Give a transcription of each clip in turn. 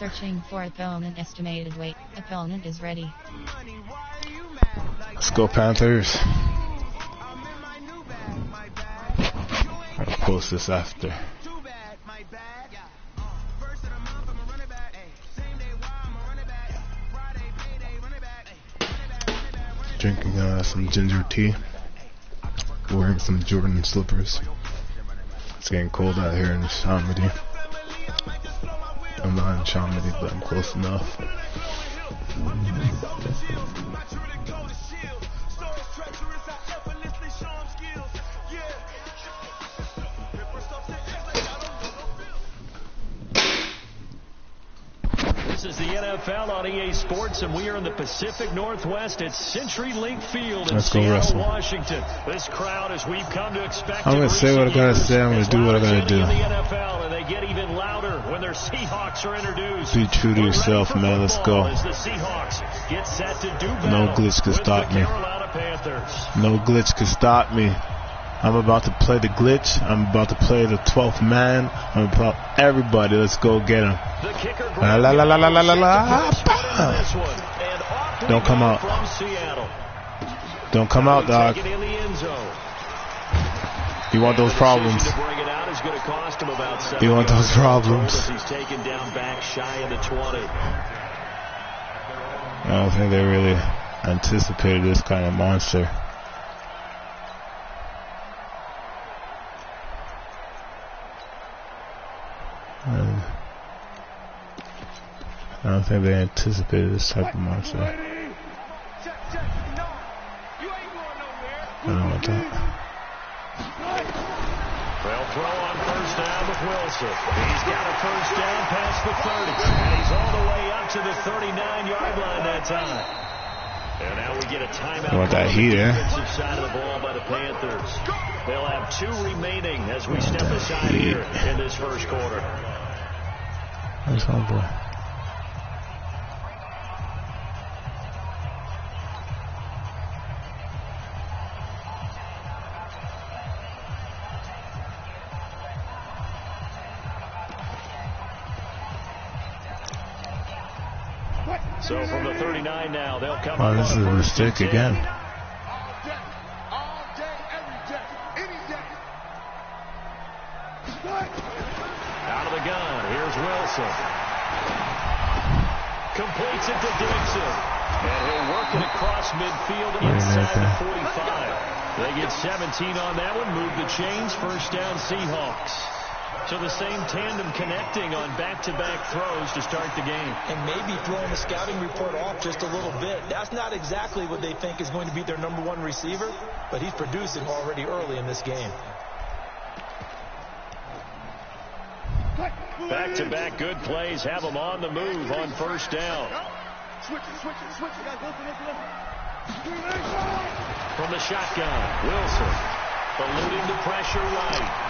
Searching for opponent estimated weight. Opponent is ready. Let's go Panthers. I'll post this after. Drinking some ginger tea. Wearing some Jordan slippers. It's getting cold out here in Shamedy. I'm not in Shamedy, but I'm close enough. This is the NFL on EA Sports, and we are in the Pacific Northwest at CenturyLink Field in Seattle, Washington. This crowd, as we've come to expect, I'm going to say what I got to say. I'm going to do what I got to do. In the NFL, and they get even louder when their Seahawks are introduced. Be true to yourself, man. Let's go. As the Seahawks get set to do no glitch can stop me. No glitch can stop me. I'm about to play the glitch. I'm about to play the 12th man. I'm about everybody. Let's go get him. La la la la la la la la. Don't come out. Don't come out, dog. You want those problems. You want those problems. He's taken down back shy of the 20. I don't think they really anticipated this kind of monster. I don't think they anticipated this type of monster. I don't know what that. They'll throw on first down with Wilson. He's got a first down past the 30. And he's all the way up to the 39-yard line that time. And now we get a timeout. You want that heat, eh? Side of the ball by the Panthers. They'll have 2 remaining as we step aside here in this first quarter. That's humble. So from the 39 now, they'll come. Oh, this is a mistake again. Out of the gun, here's Wilson. Completes it to Dixon. And he'll work it across midfield inside the 45. They get 17 on that one, move the chains, first down Seahawks. So the same tandem connecting on back-to-back throws to start the game. And maybe throwing the scouting report off just a little bit. That's not exactly what they think is going to be their #1 receiver, but he's producing already early in this game. Back-to-back good plays have them on the move on first down. From the shotgun, Wilson eluding the pressure right.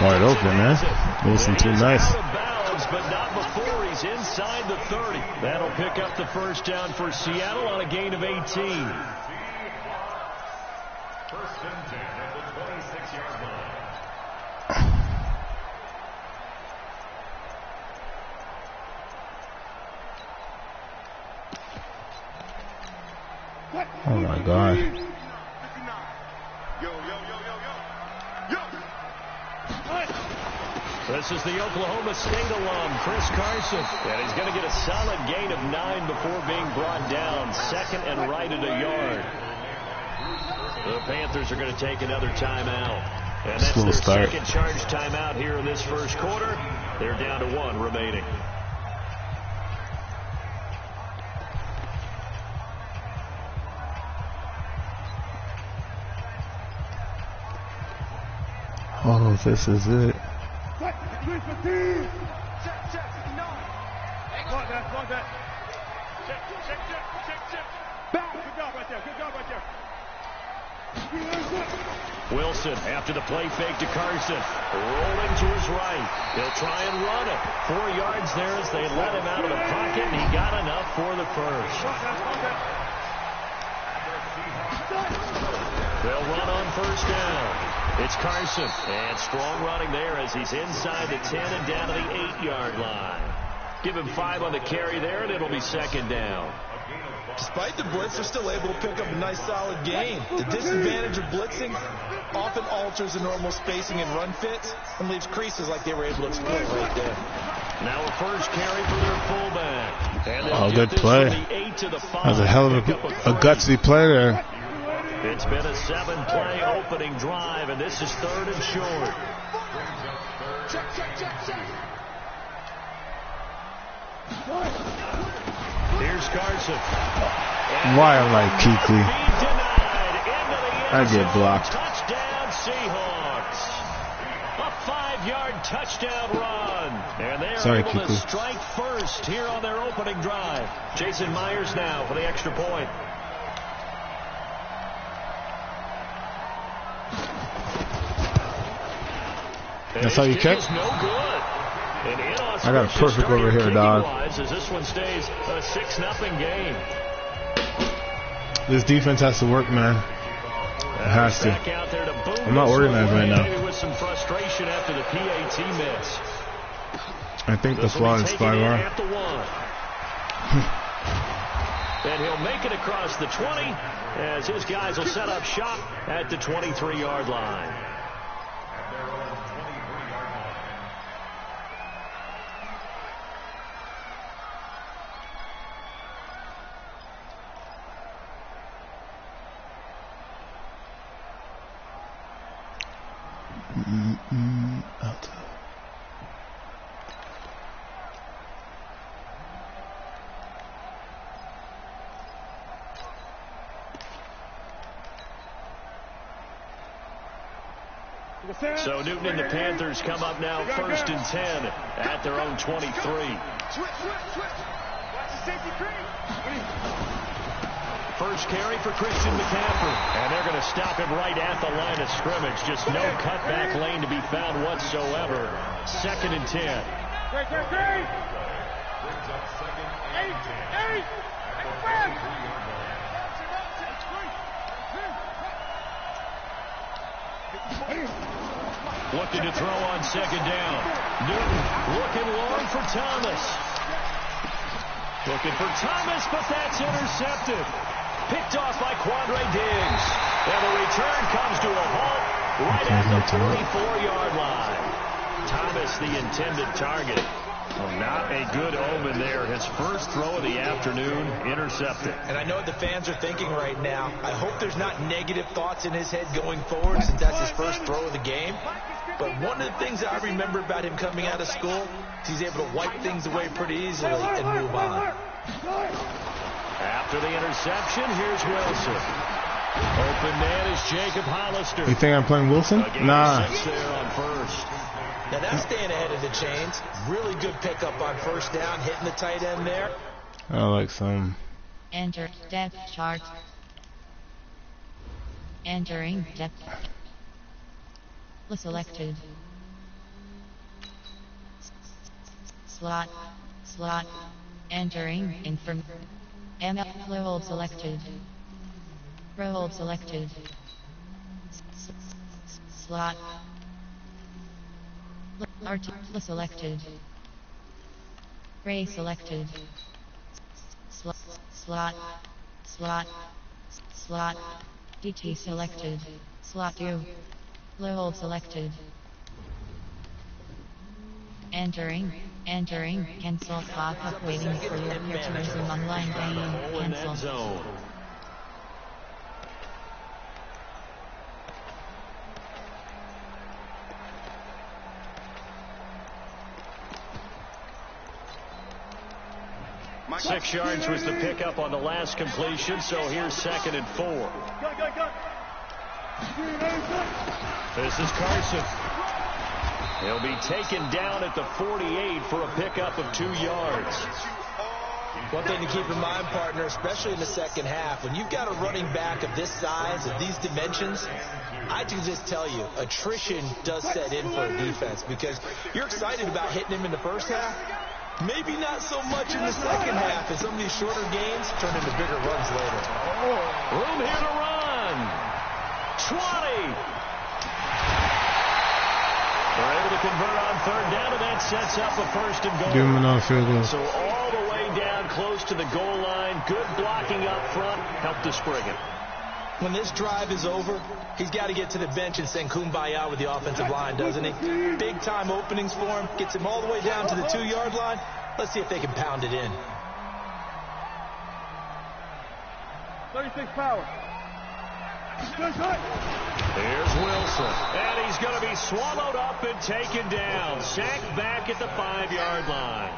Wide open, man. Wilson too nice. Out of bounds, but not before he's inside the 30. That'll pick up the first down for Seattle on a gain of 18. First and 10 at the 26-yard line. Oh my God. This is the Oklahoma State alum, Chris Carson. And he's going to get a solid gain of 9 before being brought down. Second and right at a yard. The Panthers are going to take another timeout. And that's their second charge timeout here in this first quarter. They're down to 1 remaining. Oh, this is it. Wilson, after the play fake to Carson, rolling to his right. He'll try and run it. 4 yards there as they let him out of the pocket, and he got enough for the first. They'll run on first down. It's Carson, and strong running there as he's inside the 10 and down to the 8-yard line. Give him 5 on the carry there, and it'll be second down. Despite the blitz, they're still able to pick up a nice, solid gain. The disadvantage of blitzing often alters the normal spacing and run fits and leaves creases like they were able to exploit right there. Now a first carry for their fullback. And good play. That was a hell of a gutsy play there. It's been a 7-play opening drive, and this is 3rd and short. Here's Carson. Why I like Kuechly. I get blocked. Touchdown Seahawks. A 5-yard touchdown run. And they're able to strike first here on their opening drive. Jason Myers now for the extra point. That's how you catch? No good. I got a perfect over here, dog. As this one stays a 6-0 game. This defense has to work, man. It has to. I'm not organized right now. With some frustration after the PAT miss. I think the flaw is 5R. And he'll make it across the 20 as his guys will set up shop at the 23-yard line. Out. So Newton and the Panthers come up now 1st and 10 at their own 23. First carry for Christian McCaffrey. And they're going to stop him right at the line of scrimmage. Just no cutback lane to be found whatsoever. 2nd and 10. Looking to throw on 2nd down. Newton looking long for Thomas. Looking for Thomas, but that's intercepted. Picked off by Quandre Diggs. And the return comes to a halt right at the 44-yard line. Thomas, the intended target. Well, not a good omen there. His first throw of the afternoon, intercepted. And I know what the fans are thinking right now. I hope there's not negative thoughts in his head going forward since that's his first throw of the game. But one of the things I remember about him coming out of school is he's able to wipe things away pretty easily and move on. After the interception, here's Wilson. Open man is Jacob Hollister. You think I'm playing Wilson? Nah. There on first. Now that's staying ahead of the chains. Really good pickup on 1st down, hitting the tight end there. I like some. Enter depth chart. Entering depth. Selected. Slot. Entering inform. MF hold selected. Hold selected. Slot. Art selected. Ray selected. Slot. DT selected. Slot 2. Hold selected. Entering. Cancel. Pop-up waiting for your to resume online game. Cancel. Six yards was the pickup on the last completion, so here's 2nd and 4. This is Carson. He'll be taken down at the 48 for a pickup of 2 yards. One thing to keep in mind, partner, especially in the second half, when you've got a running back of this size, of these dimensions, I can just tell you, attrition does set in for a defense because you're excited about hitting him in the first half. Maybe not so much in the second half as some of these shorter games turn into bigger runs later. Room here to run. 20. They're able to convert on third down, and that sets up a first and goal. Give him another field goal. So all the way down close to the goal line. Good blocking up front. Helped to spring it. When this drive is over, he's got to get to the bench and send Kumbaya with the offensive line, doesn't he? Big-time openings for him. Gets him all the way down to the 2-yard line. Let's see if they can pound it in. 36 power. Here's Wilson. And he's going to be swallowed up and taken down. Sacked back at the 5-yard line.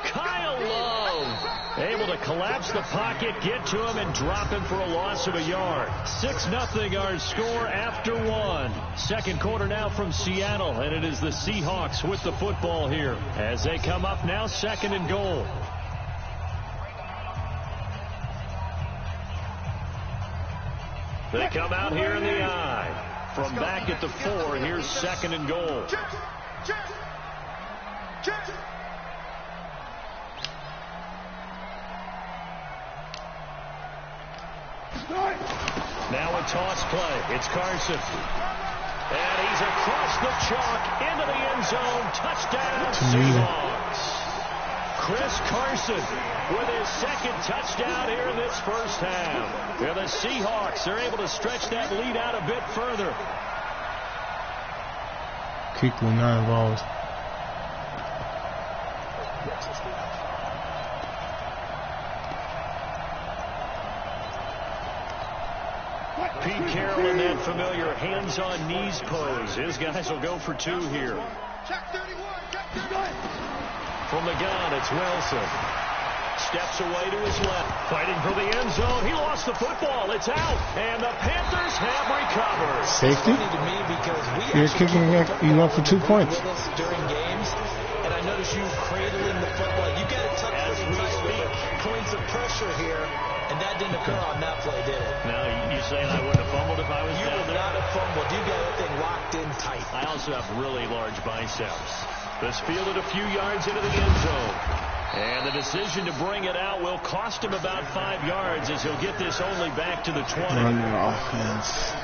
Kyle Love able to collapse the pocket, get to him, and drop him for a loss of a yard. 6-0 our score after 1. Second quarter now from Seattle, and it is the Seahawks with the football here as they come up now second and goal. They come out here in the I. From back at the 4, here's second and goal. Now a toss play. It's Carson. And he's across the chalk into the end zone. Touchdown, Seahawks. Chris Carson with his second touchdown here in this first half. And the Seahawks are able to stretch that lead out a bit further. Kick with 9 balls. Pete Carroll in that familiar hands-on knees pose. His guys will go for 2 here. From the gun, it's Wilson. Steps away to his left. Fighting for the end zone. He lost the football. It's out. And the Panthers have recovered. Safety? It's funny to me because You're kicking you up for 2 points. With us during games, and I notice you cradling the football. You got it tucked pretty tight with the points of pressure here, and that didn't occur on that play, did it? Now, you saying I wouldn't have fumbled if I was You down would there? not have fumbled. You got that thing locked in tight. I also have really large biceps. This fielded a few yards into the end zone. And the decision to bring it out will cost him about 5 yards as he'll get this only back to the 20. Run your offense.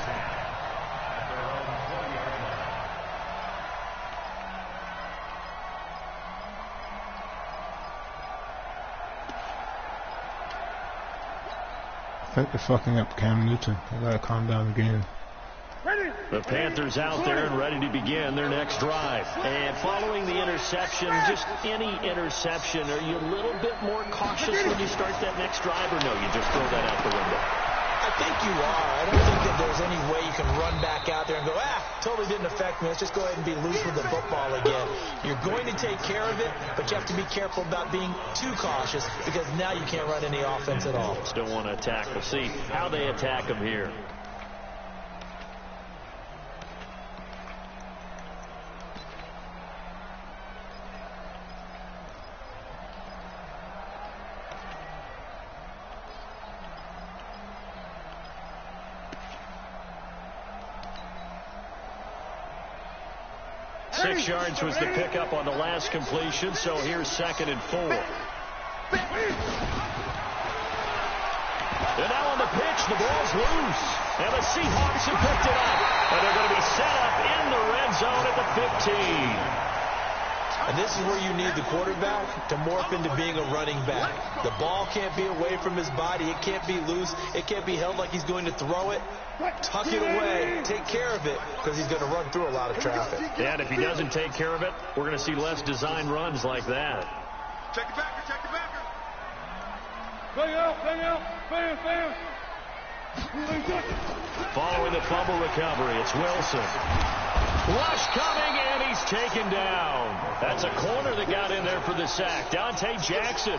I think they're fucking up Cam Newton. I gotta calm down the game. The Panthers out there and ready to begin their next drive. And following the interception, just any interception, are you a little bit more cautious when you start that next drive, or no, you just throw that out the window? I think you are. I don't think that there's any way you can run back out there and go, totally didn't affect me. Let's just go ahead and be loose with the football again. You're going to take care of it, but you have to be careful about being too cautious because now you can't run any offense at all. Still want to attack. We'll see how they attack them here. Six yards was the pickup on the last completion, so here's second and 4. And now on the pitch, the ball's loose. And the Seahawks have picked it up. And they're going to be set up in the red zone at the 15. And this is where you need the quarterback to morph into being a running back. The ball can't be away from his body. It can't be loose. It can't be held like he's going to throw it. Tuck it away. Take care of it because he's going to run through a lot of traffic. Yeah, and if he doesn't take care of it, we're going to see less design runs like that. Check the backer, check the backer. Bang out, bang out, bang, bang. Following the fumble recovery, it's Wilson. Rush coming, and he's taken down. That's a corner that got in there for the sack. Dante Jackson.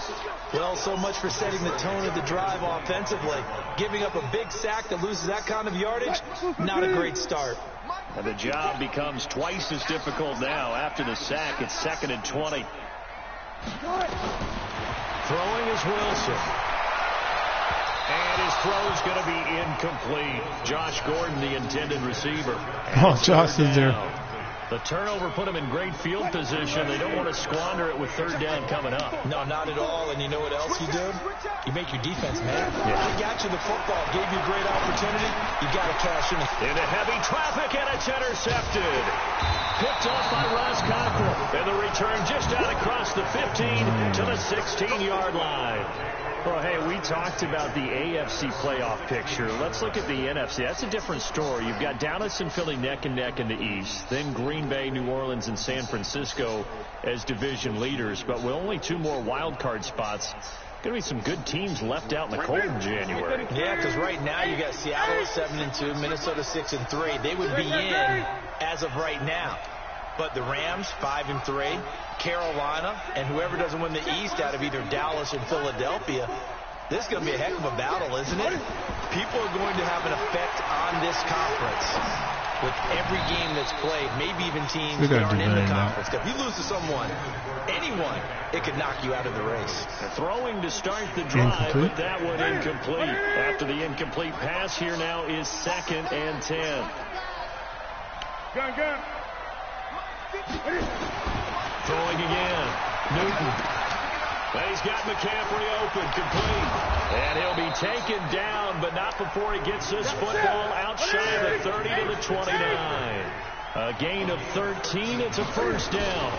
Well, so much for setting the tone of the drive offensively. Giving up a big sack that loses that kind of yardage, not a great start. And the job becomes twice as difficult now. After the sack, it's second and 20. Throwing is Wilson. And his throw's going to be incomplete. Josh Gordon, the intended receiver. Oh, Josh is there. The turnover put them in great field position. They don't want to squander it with third down coming up. No, not at all. And you know what else you do? You make your defense mad. Yeah. They got you the football, gave you a great opportunity. You got to cash in. Into heavy traffic, and it's intercepted. Picked off by Ross Cockrell. And the return just out across the 15 to the 16-yard line. Well, hey, we talked about the AFC playoff picture. Let's look at the NFC. That's a different story. You've got Dallas and Philly neck and neck in the East. Then Green Bay, New Orleans, and San Francisco as division leaders. But with only 2 more wild card spots, going to be some good teams left out in the cold in January. Yeah, because right now you got Seattle at 7-2, Minnesota 6-3. They would be in as of right now. But the Rams, 5-3, Carolina, and whoever doesn't win the East out of either Dallas or Philadelphia, this is going to be a heck of a battle, isn't it? People are going to have an effect on this conference with every game that's played, maybe even teams that aren't in the conference. If you lose to someone, anyone, it could knock you out of the race. Throwing to start the drive, but that one incomplete. After the incomplete pass, here now is 2nd and 10. Gun. Throwing again. Newton. He's got McCaffrey open, complete. And he'll be taken down, but not before he gets this football out shy of the 30 to the 29. A gain of 13. It's a first down.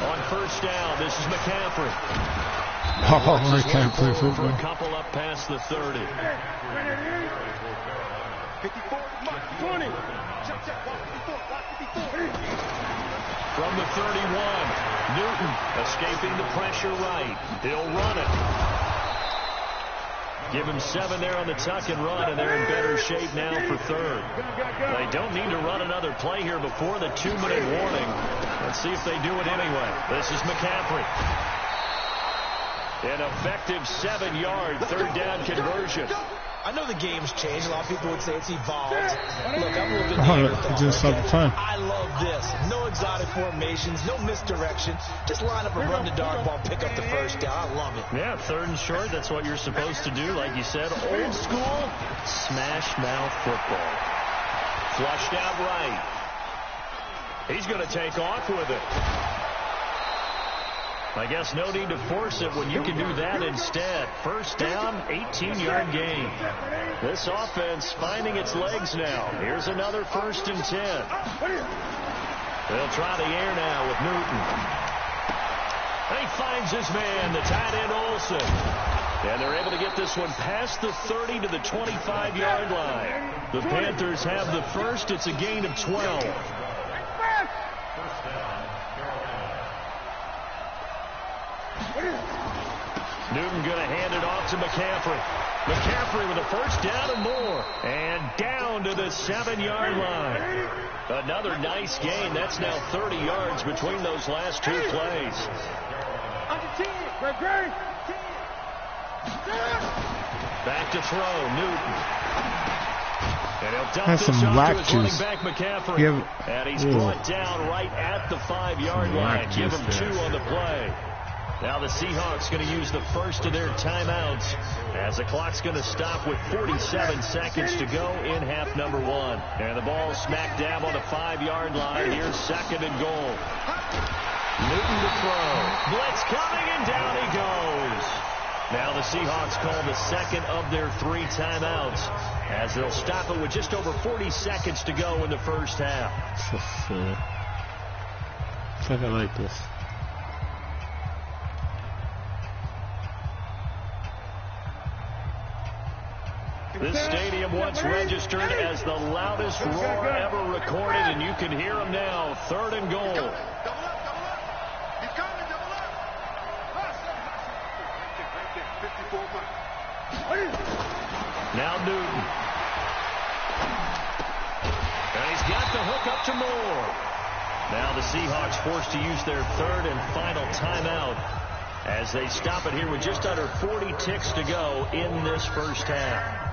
On first down, this is McCaffrey. Oh, McCaffrey for a couple up past the 30. 54, 20. From the 31, Newton escaping the pressure right. He'll run it. Give him 7 there on the tuck and run, and they're in better shape now for third. They don't need to run another play here before the 2-minute warning. Let's see if they do it anyway. This is McCaffrey. An effective 7-yard third down conversion. I know the game's changed. A lot of people would say it's evolved. Look, I'm a little bit I love this. No exotic formations, no misdirection. Just line up and run the dart ball, pick up the first down. I love it. Yeah, 3rd and short. That's what you're supposed to do. Like you said, old school smash mouth football. Flushed out right. He's going to take off with it. I guess no need to force it when you can do that instead. First down, 18-yard gain. This offense finding its legs now. Here's another 1st and 10. They'll try the air now with Newton. And he finds his man, the tight end Olsen. And they're able to get this one past the 30 to the 25-yard line. The Panthers have the first. It's a gain of 12. Newton going to hand it off to McCaffrey. McCaffrey with a first down and more. And down to the 7-yard line. Another nice gain. That's now 30 yards between those last 2 plays. Back to throw, Newton. And he'll dump this off to his running back, McCaffrey. And he's brought down right at the 5-yard line. Give him 2 on the play. Now the Seahawks going to use the first of their timeouts as the clock's going to stop with 47 seconds to go in half number 1. And the ball smack dab on the 5-yard line. Here's 2nd and goal. Newton to throw. Blitz coming, and down he goes. Now the Seahawks call the second of their 3 timeouts as they'll stop it with just over 40 seconds to go in the first half. I like this. This stadium once registered as the loudest roar ever recorded, and you can hear them now. 3rd and goal. Now Newton. And he's got the hook up to Moore. Now the Seahawks forced to use their 3rd and final timeout as they stop it here with just under 40 ticks to go in this first half.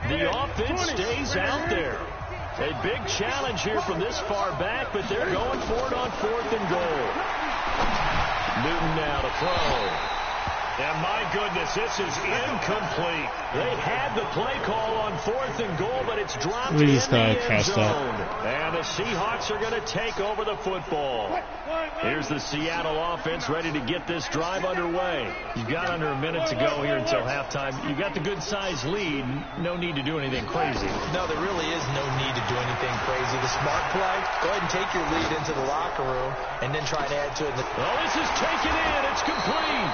The offense stays out there. A big challenge here from this far back, but they're going for it on 4th and goal. Newton now to throw. And my goodness, this is incomplete. They had the play call on 4th and goal, but it's dropped in the end zone. And the Seahawks are going to take over the football. Here's the Seattle offense ready to get this drive underway. You've got under a minute to go here until halftime. You've got the good-sized lead. No need to do anything crazy. No, there really is no need to do anything crazy. The smart play, go ahead and take your lead into the locker room and then try to add to it. Oh, this is taken in. It's complete.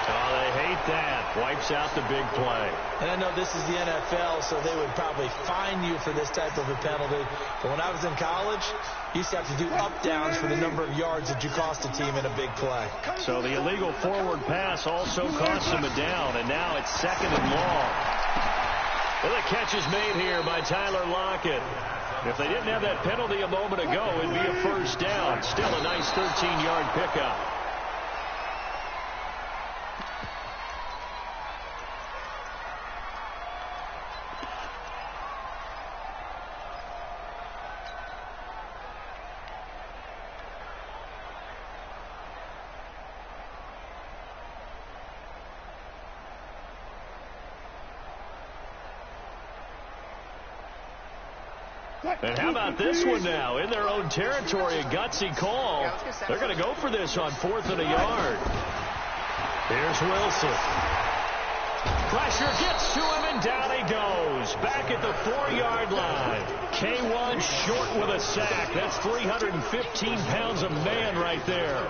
Oh, they hate that. Wipes out the big play. And I know this is the NFL, so they would probably fine you for this type of a penalty. But when I was in college, you used to have to do up-downs for the number of yards that you cost a team in a big play. So the illegal forward pass also cost them a down, and now it's 2nd and long. Well, the catch is made here by Tyler Lockett. If they didn't have that penalty a moment ago, it'd be a first down. Still a nice 13-yard pickup. And how about this one now? In their own territory, a gutsy call. They're going to go for this on 4th and a yard. Here's Wilson. Pressure gets to him, and down he goes. Back at the 4-yard line. K1 short with a sack. That's 315 pounds of man right there.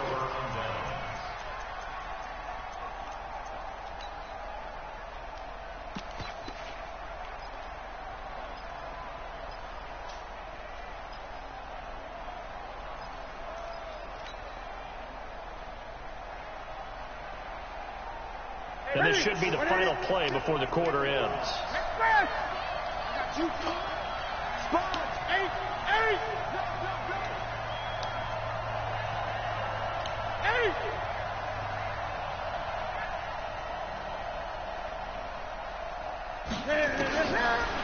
And this should be the final play before the quarter ends.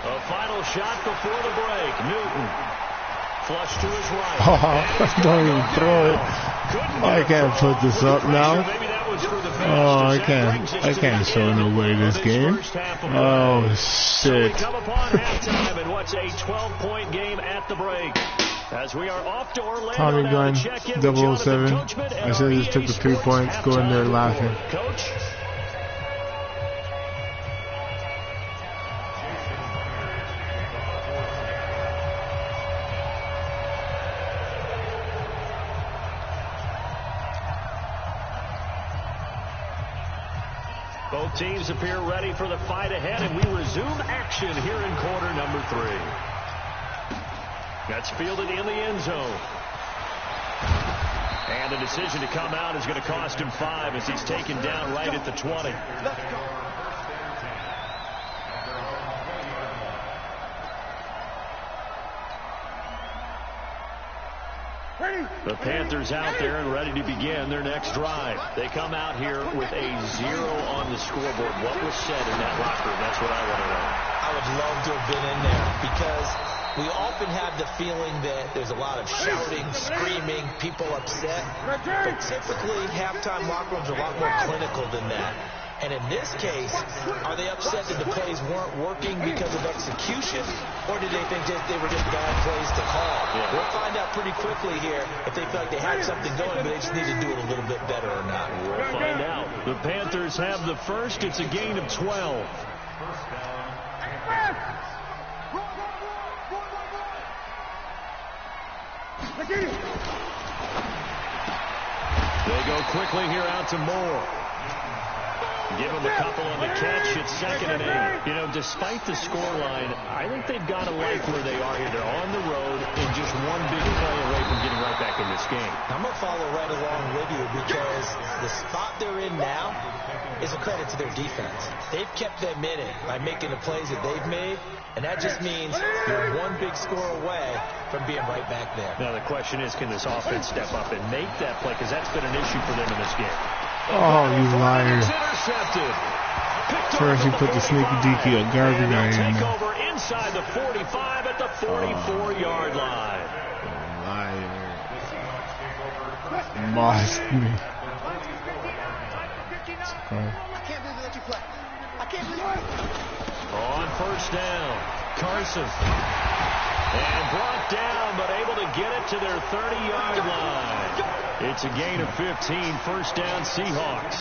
A final shot before the break. Newton. Flush to his right. Oh, don't even throw it. I can't put this up now. Oh, I can't show nobody this game. Oh, shit. Come upon halftime and what's a 12-point game at the break. As we are off to Orlando. Tommy Gunn, 007. I should have just took the 3 points, go in there laughing. Coach. Both teams appear ready for the fight ahead, and we resume action here in quarter number 3. That's fielded in the end zone. And the decision to come out is going to cost him 5 as he's taken down right at the 20. The Panthers out there and ready to begin their next drive. They come out here with a 0 on the scoreboard. What was said in that locker room? That's what I want to know. I would love to have been in there because we often have the feeling that there's a lot of shouting, screaming, people upset. But typically, halftime locker rooms are a lot more clinical than that. And in this case, are they upset that the plays weren't working because of execution, or did they think that they were just bad plays to call? Yeah. We'll find out pretty quickly here if they feel like they had something going, but they just need to do it a little bit better or not. We'll find out. The Panthers have the first. It's a gain of 12. They go quickly here out to Moore. Give him a couple on the catch. It's 2nd and 8. You know, despite the scoreline, I think they've got to like where they are here. They're on the road and just one big play away from getting right back in this game. I'm going to follow right along with you because the spot they're in now is a credit to their defense. They've kept them in it by making the plays that they've made, and that just means you're one big score away from being right back there. Now, the question is, can this offense step up and make that play? Because that's been an issue for them in this game. Oh, you liar. First you put the sneaky deaky of garbage in there. Take over inside the 45 at the 44-yard line. Liar. Mossed me. On first down, Carson. And brought down, but able to get it to their 30-yard line. It's a gain of 15, first down Seahawks.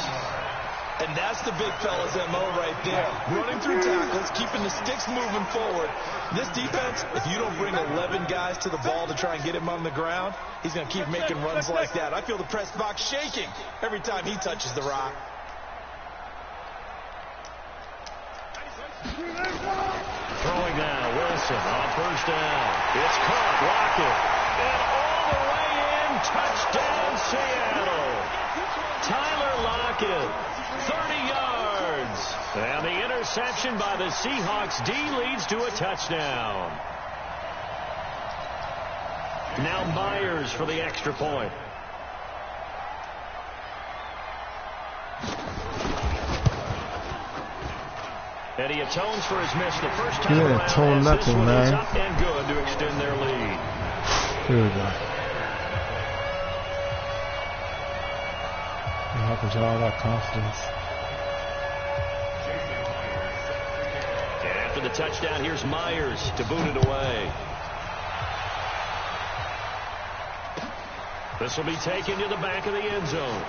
And that's the big fella's MO right there. Running through tackles, keeping the sticks moving forward. This defense, if you don't bring 11 guys to the ball to try and get him on the ground, he's going to keep making runs like that. I feel the press box shaking every time he touches the rock. Throwing now, Wilson on first down. It's caught, Lockett. And all the way in, touchdown Seattle. Tyler Lockett, 30 yards. And the interception by the Seahawks D leads to a touchdown. Now Myers for the extra point. And he atones for his miss the first time around. Atone nothing, man. Up and good to extend their lead. Here we go. What happened to all that confidence? And after the touchdown, here's Myers to boot it away. This will be taken to the back of the end zone.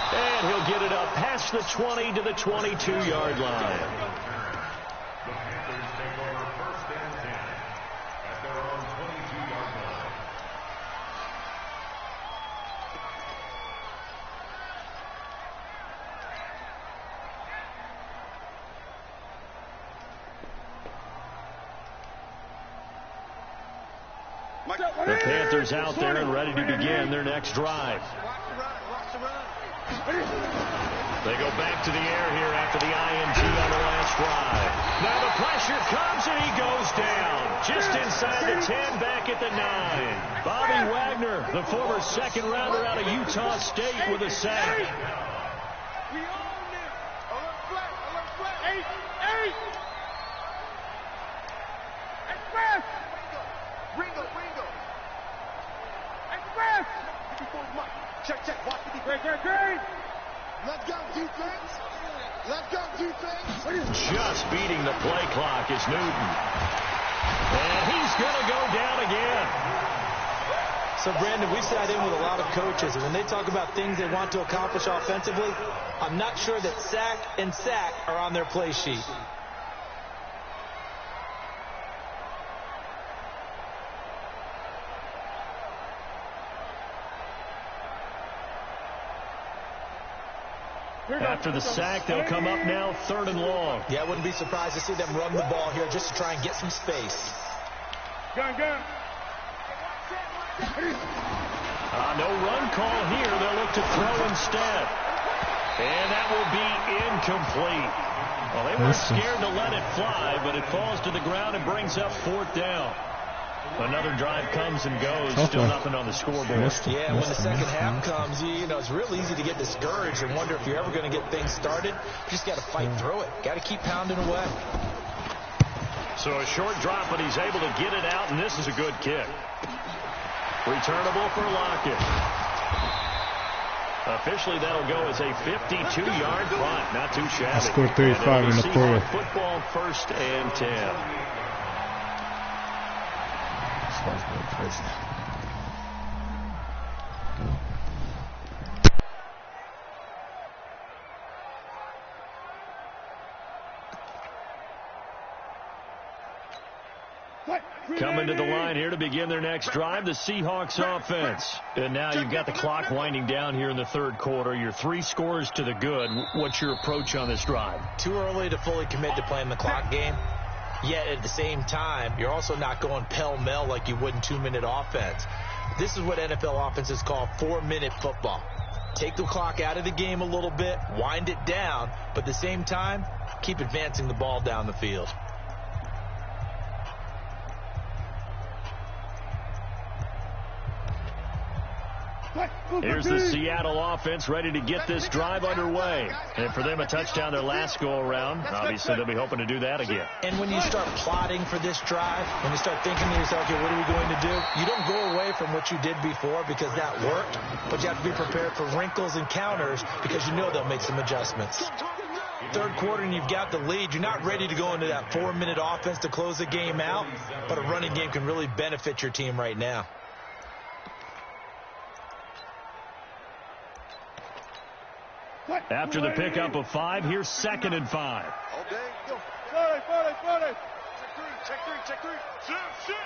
And he'll get it up past the 20 to the 22-yard line. The Panthers take over first and 10 at their own 22-yard line. The Panthers out there and ready to begin their next drive. They go back to the air here after the INT on the last drive. Now the pressure comes and he goes down. Just inside the 10, back at the 9. Bobby Wagner, the former second rounder out of Utah State with a sack. We own it. Alert flat. 8. Express. Ringo. Express. Check. Watch the defense. Great. Let's go, defense. Just beating the play clock is Newton. And he's going to go down again. So, Brandon, we've sat in with a lot of coaches, and when they talk about things they want to accomplish offensively, I'm not sure that sack and sack are on their play sheet. After the sack, they'll come up now 3rd and long. Yeah, I wouldn't be surprised to see them run the ball here just to try and get some space. Gun. No run call here. They'll look to throw instead. And that will be incomplete. Well, they weren't scared to let it fly, but it falls to the ground and brings up 4th down. Another drive comes and goes. Still nothing on the scoreboard. Yeah, when the second half comes, you know, it's real easy to get discouraged and wonder if you're ever going to get things started. You just got to fight through it. Got to keep pounding away. So a short drop, but he's able to get it out, and this is a good kick. Returnable for Lockett. Officially, that'll go as a 52-yard punt. Not too shabby. Scored 35 in the quarter. Football 1st and 10. Coming to the line here to begin their next drive, the Seahawks offense. And now you've got the clock winding down here in the 3rd quarter. You're 3 scores to the good. What's your approach on this drive? Too early to fully commit to playing the clock game. Yet at the same time, you're also not going pell-mell like you would in 2-minute offense. This is what NFL offenses call 4-minute football. Take the clock out of the game a little bit, wind it down, but at the same time, keep advancing the ball down the field. Here's the Seattle offense ready to get this drive underway. And for them, a touchdown their last go-around. Obviously, they'll be hoping to do that again. And when you start plotting for this drive, when you start thinking to yourself, okay, what are we going to do? You don't go away from what you did before because that worked, but you have to be prepared for wrinkles and counters because you know they'll make some adjustments. Third quarter and you've got the lead. You're not ready to go into that 4-minute offense to close the game out, but a running game can really benefit your team right now. After the pickup of 5, here's 2nd and 5. Okay. Go. 40. Check three. Shift.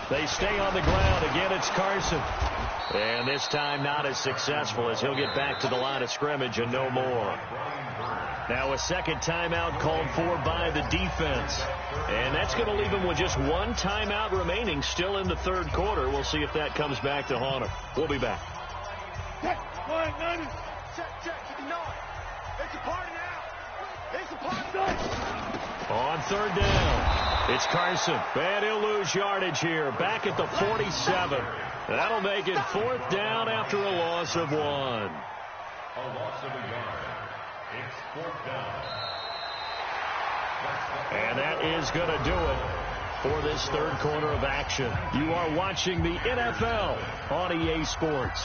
They stay on the ground. Again, it's Carson. And this time not as successful as he'll get back to the line of scrimmage and no more. Now a second timeout called for by the defense. And that's going to leave him with just one timeout remaining still in the third quarter. We'll see if that comes back to haunt him. We'll be back. Check. It's a party now. On third down, it's Carson. And he'll lose yardage here. Back at the 47. That'll make it 4th down after a loss of 1. A loss of a yard. It's 4th down. And that is going to do it for this third quarter of action. You are watching the NFL on EA Sports.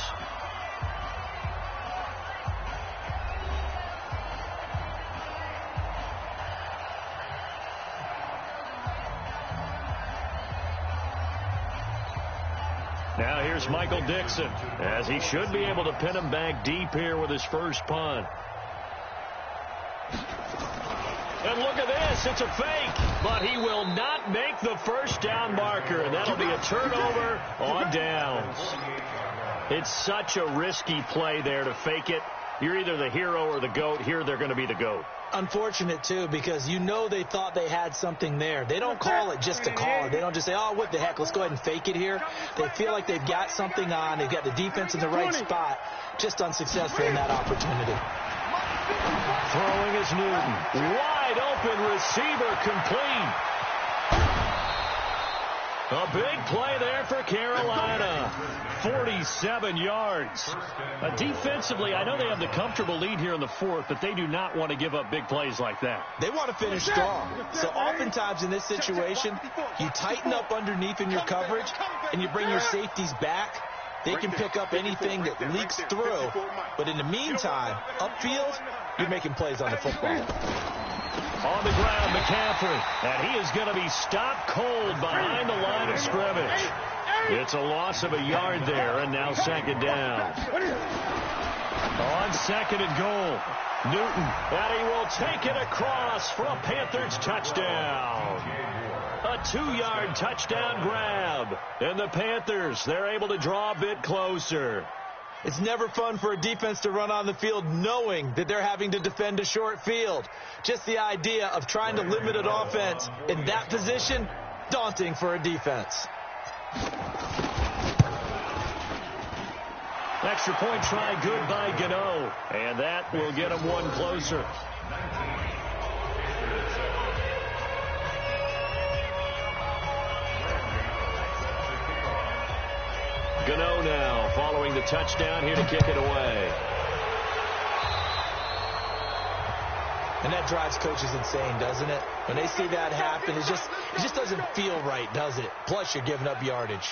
Now here's Michael Dixon, as he should be able to pin him back deep here with his first punt. And look at this, it's a fake, but he will not make the first down marker. That'll be a turnover on downs. It's such a risky play there to fake it. You're either the hero or the GOAT. Here they're going to be the GOAT. Unfortunate, too, because you know they thought they had something there. They don't call it just to call it. They don't just say, oh, what the heck, let's go ahead and fake it here. They feel like they've got something on. They've got the defense in the right spot. Just unsuccessful in that opportunity. Throwing is Newton. Wide open receiver complete. A big play there for Carolina. 47 yards. Defensively, I know they have the comfortable lead here in the 4th, but they do not want to give up big plays like that. They want to finish strong. So oftentimes in this situation, you tighten up underneath in your coverage, and you bring your safeties back. They can pick up anything that leaks through. But in the meantime, upfield, you're making plays on the football. On the ground, McCaffrey. And he is going to be stopped cold behind the line of scrimmage. It's a loss of a yard there, and now 2nd down. On 2nd and goal, Newton. And he will take it across for a Panthers touchdown. A 2-yard touchdown grab. And the Panthers, they're able to draw a bit closer. It's never fun for a defense to run on the field knowing that they're having to defend a short field. Just the idea of trying to limit an offense in that position, daunting for a defense. Extra point try good by Gano. And that will get him one closer. Gano now following the touchdown here to kick it away. And that drives coaches insane, doesn't it? When they see that happen, it just doesn't feel right, does it? Plus, you're giving up yardage.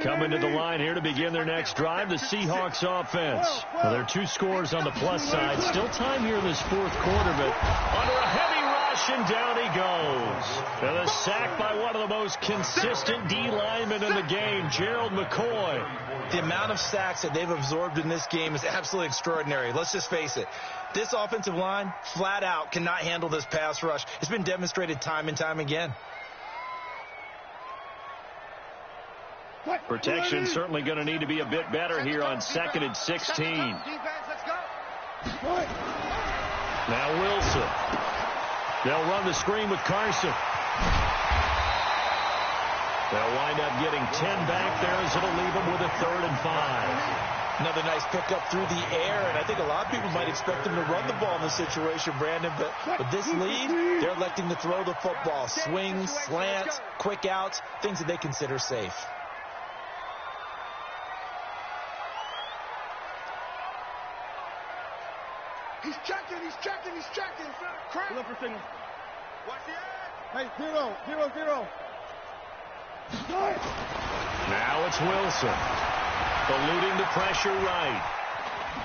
Coming to the line here to begin their next drive, the Seahawks offense. Well, there are 2 scores on the plus side. Still time here in this 4th quarter, but under a heavy rush, and down he goes. And a sack by one of the most consistent D linemen in the game, Gerald McCoy. The amount of sacks that they've absorbed in this game is absolutely extraordinary. Let's just face it. This offensive line, flat out, cannot handle this pass rush. It's been demonstrated time and time again. Protection certainly going to need to be a bit better here on 2nd and 16. Now Wilson. They'll run the screen with Carson. They'll wind up getting 10 back there as it'll leave them with a 3rd and 5. Another nice pickup through the air, and I think a lot of people might expect them to run the ball in this situation, Brandon, but with this lead, they're electing to throw the football. Swings, slants, quick outs, things that they consider safe. He's checking. Look for signal. Watch the edge. Hey, 0-0-0. Now it's Wilson. Eluding the pressure right.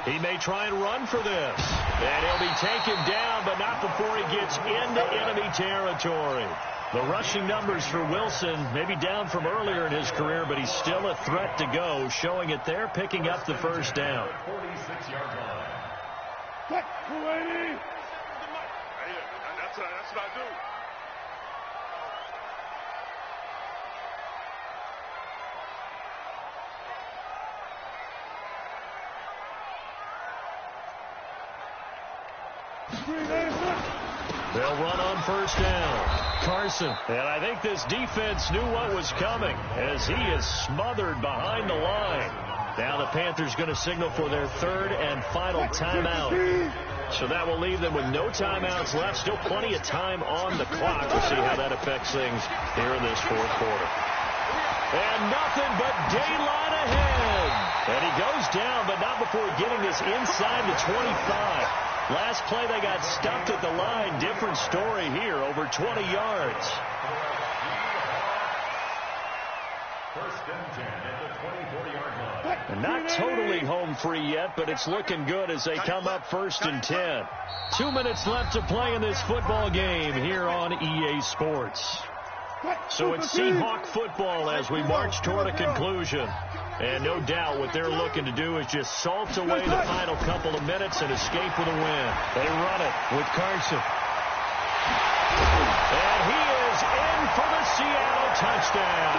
He may try and run for this. And he'll be taken down, but not before he gets into enemy territory. The rushing numbers for Wilson may be down from earlier in his career, but he's still a threat to go, showing it there, picking up the first down. 46-yard line. That's what I do. They'll run on first down. Carson. And I think this defense knew what was coming as he is smothered behind the line. Now the Panthers going to signal for their third and final timeout. So that will leave them with no timeouts left. Still plenty of time on the clock. We'll see how that affects things here in this fourth quarter. And nothing but daylight ahead. And he goes down, but not before getting this inside the 25. Last play, they got stuffed at the line. Different story here, over 20 yards. First and 10 at the 24-yard line. And not totally home free yet, but it's looking good as they come up first and 10. 2 minutes left to play in this football game here on EA Sports. So it's Seahawk football as we march toward a conclusion. And no doubt what they're looking to do is just salt away the final couple of minutes and escape with a win. They run it with Carson. And he is in for the Seattle touchdown.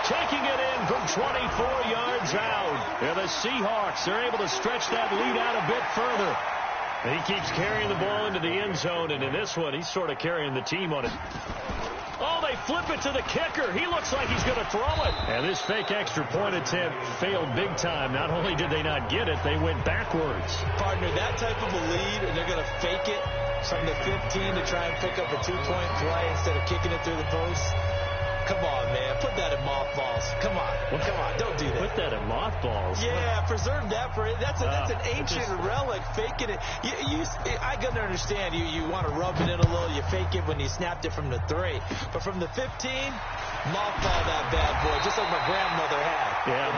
Taking it in from 24 yards out. And the Seahawks are able to stretch that lead out a bit further. And he keeps carrying the ball into the end zone, and in this one, he's sort of carrying the team on it. Oh, they flip it to the kicker. He looks like he's going to throw it. And this fake extra point attempt failed big time. Not only did they not get it, they went backwards. Partner, that type of a lead, and they're going to fake it from the 15 to try and pick up a two-point play instead of kicking it through the post. Come on, man. Put that in mothballs. Come on. Well, come on. Don't do that. Put that in mothballs? Yeah, preserve that for it. That's an ancient relic. Faking it. I can understand. You want to rub it in a little. You fake it when you snapped it from the 3. But from the 15, mothball that bad boy, just like my grandmother had. Yeah,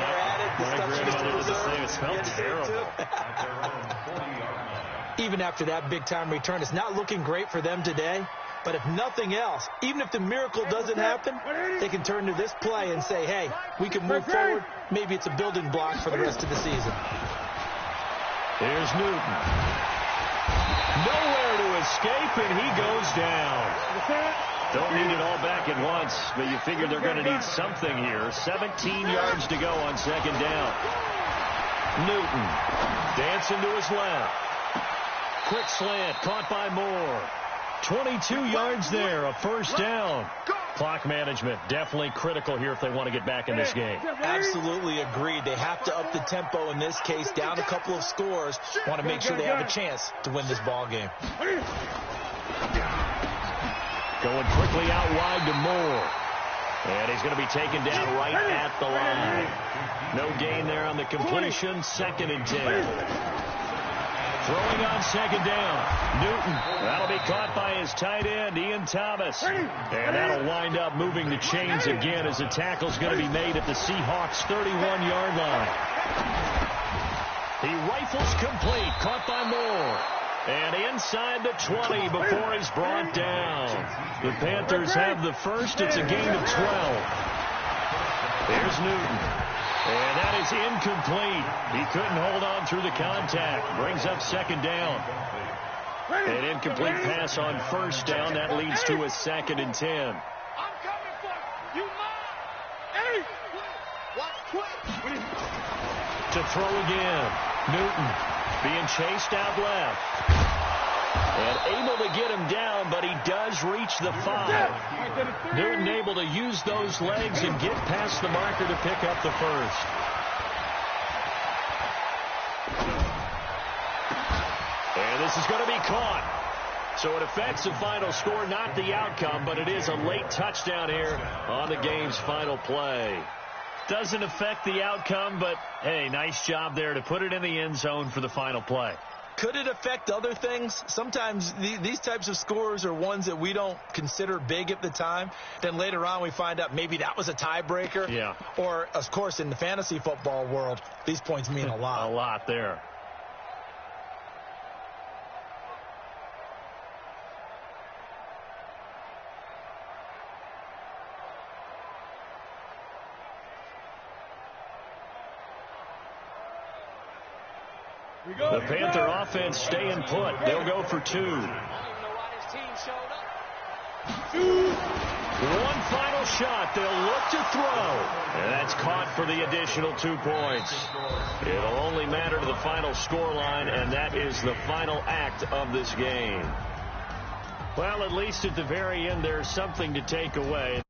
my grandmother did the same. It smelled terrible. Even after that big-time return, it's not looking great for them today. But if nothing else, even if the miracle doesn't happen, they can turn to this play and say, hey, we can move forward. Maybe it's a building block for the rest of the season. Here's Newton. Nowhere to escape, and he goes down. Don't need it all back at once, but you figure they're going to need something here. 17 yards to go on second down. Newton dancing to his left. Quick slant, caught by Moore. 22 yards there, a first down. Clock management definitely critical here if they want to get back in this game. Absolutely agreed. They have to up the tempo in this case, down a couple of scores. Want to make sure they have a chance to win this ball game. Going quickly out wide to Moore. And he's going to be taken down right at the line. No gain there on the completion. Second and 10. Throwing on second down. Newton. That'll be caught by his tight end, Ian Thomas. And that'll wind up moving the chains again as the tackle's going to be made at the Seahawks' 31-yard line. He rifles complete. Caught by Moore. And inside the 20 before he's brought down. The Panthers have the first. It's a gain of 12. There's Newton. And that is incomplete. He couldn't hold on through the contact. Brings up second down. An incomplete pass on first down. That leads to a second and 10. I'm coming for you. Hey! To throw again. Newton being chased out left. And able to get him down, but he does reach the 5. Newton able to use those legs and get past the marker to pick up the first. This is going to be caught. So it affects the final score, not the outcome, but it is a late touchdown here on the game's final play. Doesn't affect the outcome, but, hey, nice job there to put it in the end zone for the final play. Could it affect other things? Sometimes these types of scores are ones that we don't consider big at the time. Then later on we find out maybe that was a tiebreaker. Yeah. Or, of course, in the fantasy football world, these points mean a lot. A lot there. The Panther offense staying put. They'll go for 2. One final shot. They'll look to throw. And that's caught for the additional 2 points. It'll only matter to the final scoreline, and that is the final act of this game. Well, at least at the very end, there's something to take away.